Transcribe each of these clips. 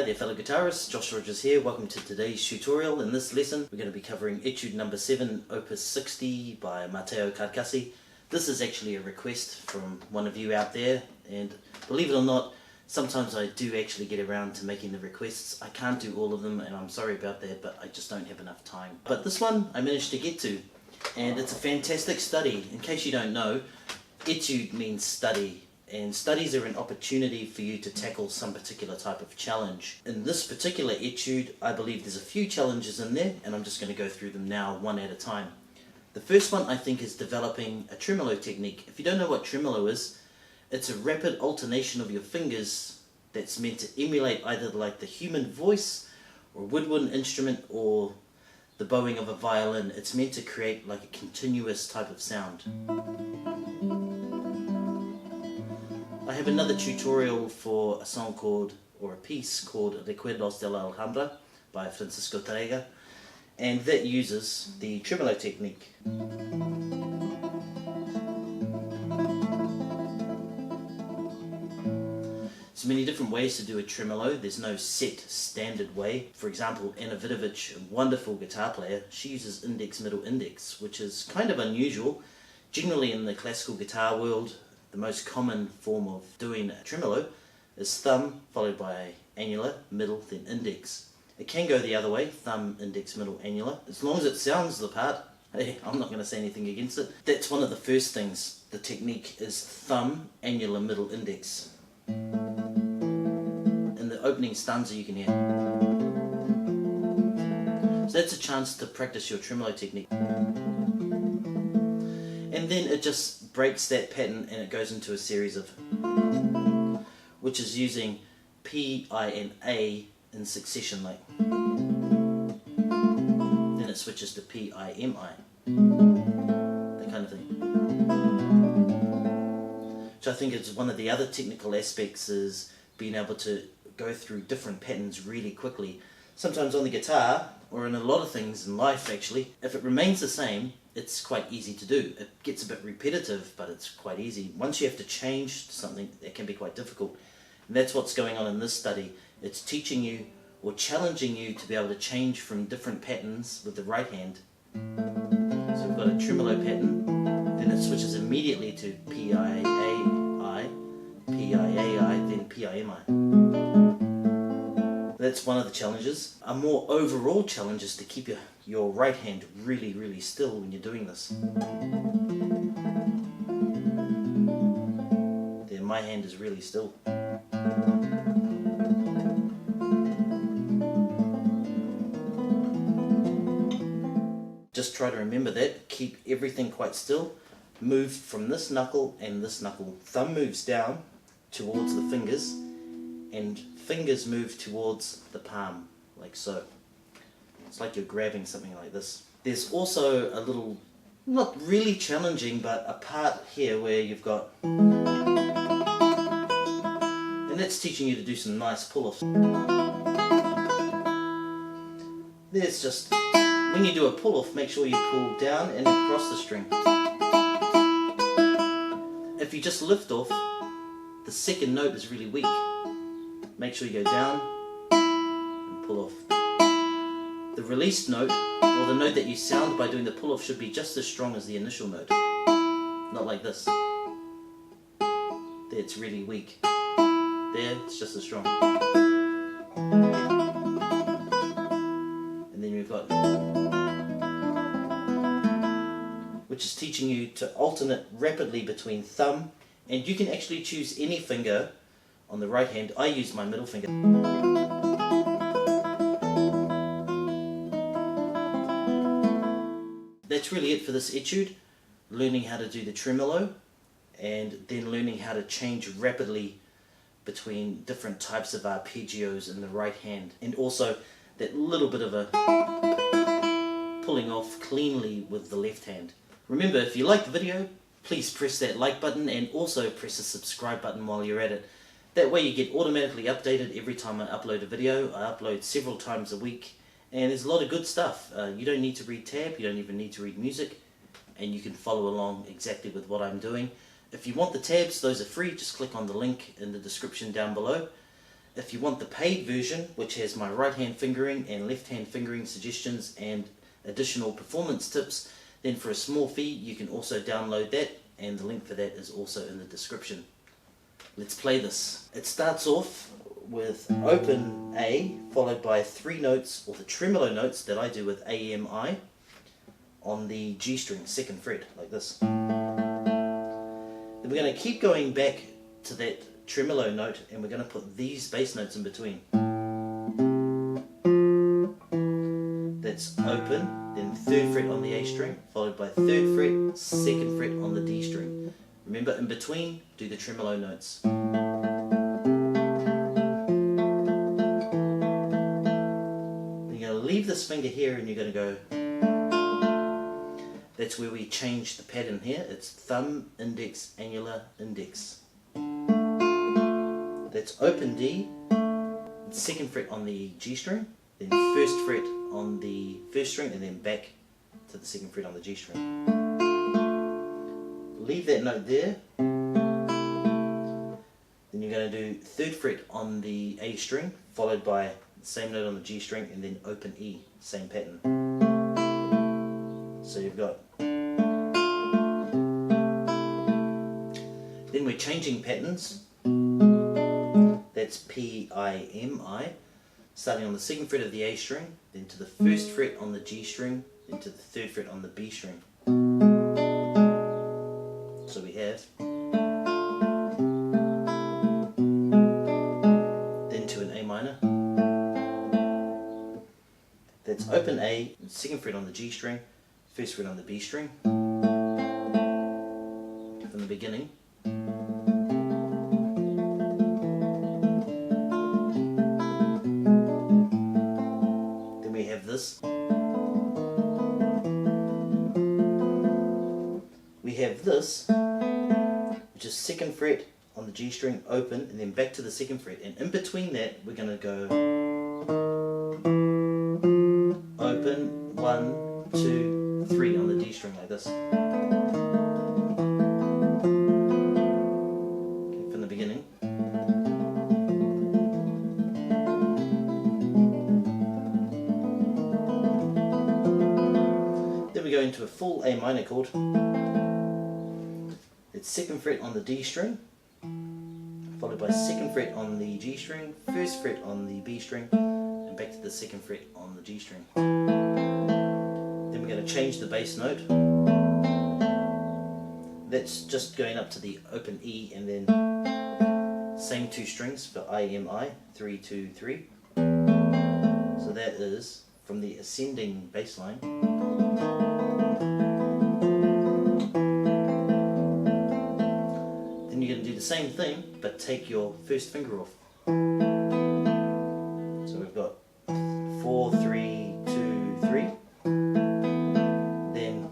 there fellow guitarists, Josh Rogers here. Welcome to today's tutorial. In this lesson we're going to be covering Etude number 7, opus 60 by Matteo Carcassi. This is actually a request from one of you out there, and believe it or not, sometimes I do actually get around to making the requests. I can't do all of them and I'm sorry about that, but I just don't have enough time. But this one I managed to get to, and it's a fantastic study. In case you don't know, Etude means study. And studies are an opportunity for you to tackle some particular type of challenge. In this particular etude, I believe there's a few challenges in there, and I'm just going to go through them now one at a time. The first one I think is developing a tremolo technique. If you don't know what tremolo is, it's a rapid alternation of your fingers that's meant to emulate either like the human voice or a woodwind instrument or the bowing of a violin. It's meant to create like a continuous type of sound. I have another tutorial for a song called, or a piece called Recuerdos de la Alhambra by Francisco Tarrega, and that uses the tremolo technique. There's many different ways to do a tremolo. There's no set standard way. For example, Ana Vidovic, a wonderful guitar player, she uses index, middle, index, which is kind of unusual. Generally in the classical guitar world, the most common form of doing a tremolo is thumb followed by annular, middle, then index. It can go the other way, thumb, index, middle, annular. As long as it sounds the part, hey, I'm not going to say anything against it. That's one of the first things. The technique is thumb, annular, middle, index. In the opening stanza you can hear. So that's a chance to practice your tremolo technique. And then it just breaks that pattern and it goes into a series of, which is using P, I and A in succession, like. Then it switches to P, I, M, I. That kind of thing. Which I think is one of the other technical aspects, is being able to go through different patterns really quickly. Sometimes on the guitar, or in a lot of things in life actually, if it remains the same, it's quite easy to do. It gets a bit repetitive, but it's quite easy. Once you have to change something, it can be quite difficult. And that's what's going on in this study. It's teaching you, or challenging you, to be able to change from different patterns with the right hand. So we've got a tremolo pattern, then it switches immediately to P-I-A-I, P-I-A-I, then P-I-M-I. That's one of the challenges. A more overall challenge is to keep your right hand really, really still when you're doing this. There, my hand is really still. Just try to remember that. Keep everything quite still. Move from this knuckle and this knuckle. Thumb moves down towards the fingers, and fingers move towards the palm, like so. It's like you're grabbing something like this. There's also a little, not really challenging, but a part here where you've got, and that's teaching you to do some nice pull-offs. There's just, when you do a pull-off, make sure you pull down and across the string. If you just lift off, the second note is really weak. Make sure you go down and pull off. The released note, or the note that you sound by doing the pull-off, should be just as strong as the initial note. Not like this. There, it's really weak. There, it's just as strong. And then you've got, which is teaching you to alternate rapidly between thumb, and you can actually choose any finger. On the right hand, I use my middle finger. That's really it for this etude. Learning how to do the tremolo, and then learning how to change rapidly between different types of arpeggios in the right hand. And also that little bit of a pulling off cleanly with the left hand. Remember, if you like the video, please press that like button and also press the subscribe button while you're at it. That way you get automatically updated every time I upload a video. I upload several times a week, and there's a lot of good stuff. You don't need to read tab, you don't even need to read music, and you can follow along exactly with what I'm doing. If you want the tabs, those are free. Just click on the link in the description down below. If you want the paid version, which has my right hand fingering and left hand fingering suggestions and additional performance tips, then for a small fee you can also download that, and the link for that is also in the description. Let's play this. It starts off with open A followed by 3 notes, or the tremolo notes that I do with AMI, on the G string, 2nd fret, like this. Then we're going to keep going back to that tremolo note, and we're going to put these bass notes in between. That's open, then 3rd fret on the A string, followed by 3rd fret, 2nd fret on the D string. Remember, in between, do the tremolo notes. Then you're going to leave this finger here and you're going to go. That's where we change the pattern here. It's thumb, index, annular, index. That's open D, 2nd fret on the G string, then 1st fret on the 1st string, and then back to the 2nd fret on the G string. Leave that note there. Then you're going to do 3rd fret on the A string, followed by the same note on the G string, and then open E, same pattern. So you've got. Then we're changing patterns. That's P-I-M-I, starting on the 2nd fret of the A string, then to the 1st fret on the G string, then to the 3rd fret on the B string. So we have, then to an A minor. That's open A, 2nd fret on the G string, 1st fret on the B string. From the beginning. This. We have this, which is 2nd fret on the G string, open, and then back to the 2nd fret, and in between that we're going to go open, 1, 2, 3 on the D string, like this. Okay, from the beginning. Go into a full A minor chord. It's 2nd fret on the D string, followed by 2nd fret on the G string, 1st fret on the B string, and back to the 2nd fret on the G string. Then we're going to change the bass note. That's just going up to the open E, and then same 2 strings for IMI, 3, 2, 3. So that is from the ascending bass line. You're going to do the same thing, but take your 1st finger off. So we've got 4, 3, 2, 3. Then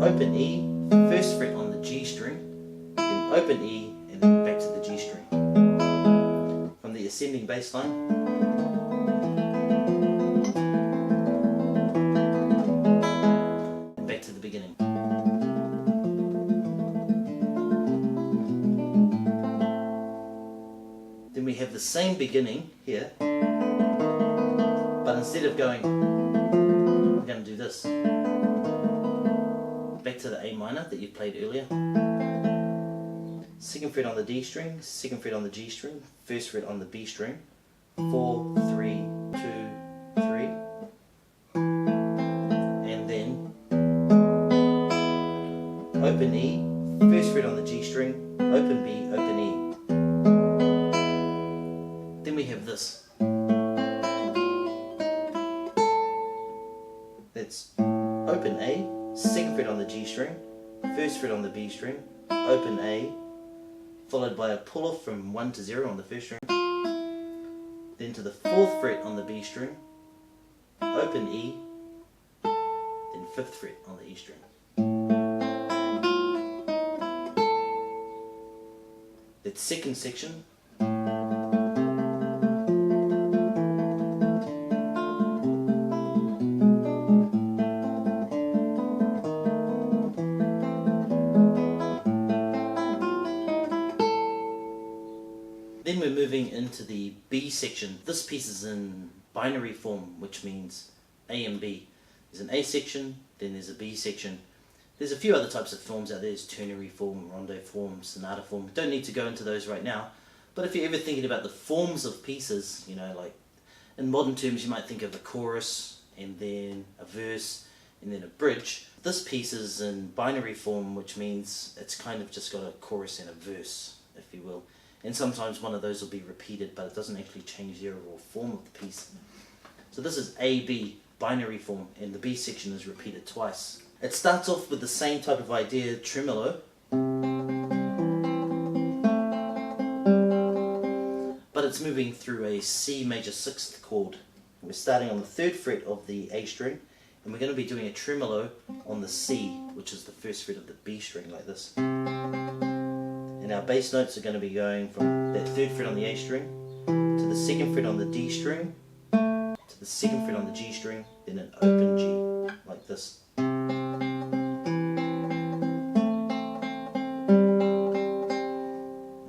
open E, 1st fret on the G string, then open E, and then back to the G string. From the ascending bass line. And back to the beginning. Then we have the same beginning here, but instead of going, we're going to do this. Back to the A minor that you played earlier. 2nd fret on the D string, 2nd fret on the G string, 1st fret on the B string, 4, 3, 2, 3, and then open E, 1st fret on the G string, open B, open E. Then we have this. That's open A, 2nd fret on the G string, 1st fret on the B string, open A, followed by a pull off from 1 to 0 on the 1st string, then to the 4th fret on the B string, open E, then 5th fret on the E string. That 2nd section. we're moving into the B section. This piece is in binary form, which means A and B. There's an A section, then there's a B section. There's a few other types of forms out there. There's ternary form, rondo form, sonata form. Don't need to go into those right now. But if you're ever thinking about the forms of pieces, you know, like in modern terms you might think of a chorus, and then a verse, and then a bridge. This piece is in binary form, which means it's kind of just got a chorus and a verse, if you will. And sometimes one of those will be repeated, but it doesn't actually change the overall form of the piece. So this is A-B, binary form, and the B section is repeated twice. It starts off with the same type of idea, tremolo, but it's moving through a C major 6th chord. We're starting on the 3rd fret of the A string, and we're going to be doing a tremolo on the C, which is the 1st fret of the B string, like this. And our bass notes are going to be going from that 3rd fret on the A string to the 2nd fret on the D string, to the 2nd fret on the G string, then an open G, like this.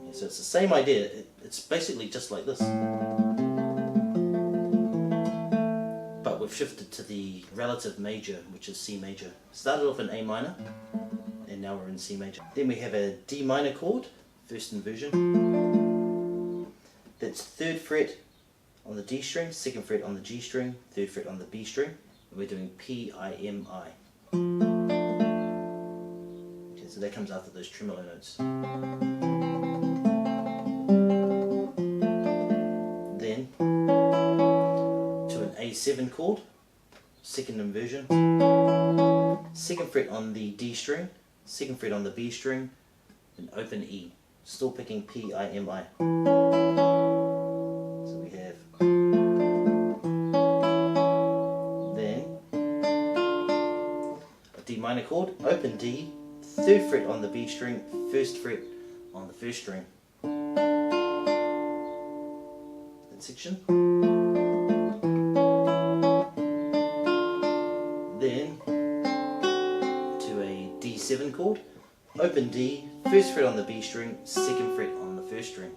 Okay, so it's the same idea, it's basically just like this. But we've shifted to the relative major, which is C major. Started off in A minor, and now we're in C major. Then we have a D minor chord, first inversion. That's 3rd fret on the D string, 2nd fret on the G string, 3rd fret on the B string, and we're doing P-I-M-I. Okay, so that comes after those tremolo notes. Then to an A7 chord, 2nd inversion, 2nd fret on the D string, 2nd fret on the B string, and open E. Still picking P-I-M-I. So we have then a D minor chord, open D, 3rd fret on the B string, 1st fret on the 1st string. That section. Then to a D7 chord, open D, 1st fret on the B string, 2nd fret on the 1st string.